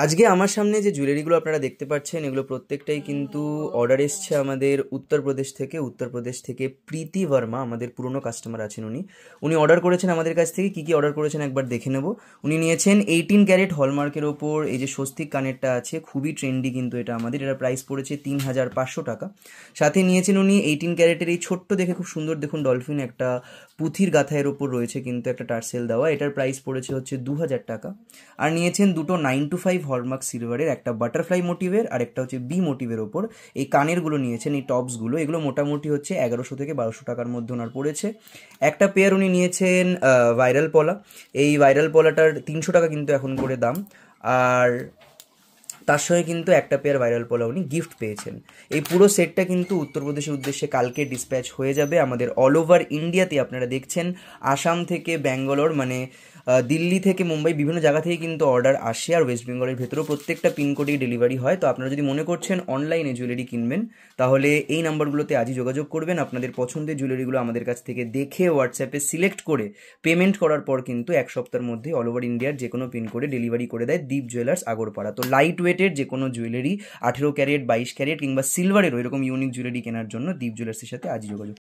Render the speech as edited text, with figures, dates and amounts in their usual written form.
আজকে আমার সামনে যে জুয়েলারিগুলো আপনারা দেখতে পাচ্ছেন এগুলো প্রত্যেকটাই কিন্তু অর্ডার এসছে আমাদের উত্তরপ্রদেশ থেকে প্রীতি ভার্মা আমাদের পুরনো কাস্টমার আছেন উনি অর্ডার করেছেন আমাদের কাছ থেকে। কী কী অর্ডার করেছেন একবার দেখে নেব। উনি নিয়েছেন 18 ক্যারেট হলমার্কের ওপর এই যে স্বস্তিক কানেরটা আছে, খুবই ট্রেন্ডি কিন্তু এটা আমাদের, এটা প্রাইস পড়েছে 3500 টাকা। সাথে নিয়েছেন উনি 18 ক্যারেটের এই ছোট্ট দেখে খুব সুন্দর দেখুন ডলফিন একটা পুঁথির গাথায়ের ওপর রয়েছে কিন্তু একটা টার্সেল দেওয়া, এটার প্রাইস পড়েছে হচ্ছে 2000 টাকা। আর নিয়েছেন দুটো 9 to 5 হলমার্ক সিলভারের, একটা বাটারফ্লাই মোটিভের আর একটা হচ্ছে বি মোটিভের ওপর এই কানেরগুলো নিয়েছেন, এই টপসগুলো, এগুলো মোটামুটি হচ্ছে 1100 থেকে 1200 টাকার মধ্যে ওনার পড়েছে। একটা পেয়ার উনি নিয়েছেন ভাইরাল পলা, এই ভাইরাল পলাটার 300 টাকা কিন্তু এখন করে দাম। আর তার সঙ্গে কিন্তু একটা পেয়ার ভাইরাল পলা উনি গিফট পেয়েছেন। এই পুরো সেটটা কিন্তু উত্তরপ্রদেশের উদ্দেশ্যে কালকে ডিসপ্যাচ হয়ে যাবে আমাদের অল ওভার ইন্ডিয়াতে। আপনারা দেখছেন আসাম থেকে ব্যাঙ্গালোর, মানে দিল্লি থেকে মুম্বাই, বিভিন্ন জায়গা থেকে কিন্তু অর্ডার আসে, আর ওয়েস্ট বেঙ্গলের ভেতরেও প্রত্যেকটা পিনকোডেই ডেলিভারি হয়। তো আপনারা যদি মনে করছেন অনলাইনে জুয়েলারি কিনবেন তাহলে এই নাম্বারগুলোতে আজই যোগাযোগ করবেন। আপনাদের পছন্দের জুয়েলারিগুলো আমাদের কাছ থেকে দেখে হোয়াটসঅ্যাপে সিলেক্ট করে পেমেন্ট করার পর কিন্তু এক সপ্তাহের মধ্যে অল ওভার ইন্ডিয়ার যে কোনো পিনকোডে ডেলিভারি করে দেয় দীপ জুয়েলার্স আগরপাড়া। তো লাইট ওয়েটের যে কোনো জুয়েলারি 18 ক্যারেট, 22 ক্যারেট কিংবা সিলভারেরও এরকম ইউনিক জুয়েলারি কেনার জন্য দীপ জুয়েলার্সের সাথে আজই যোগাযোগ।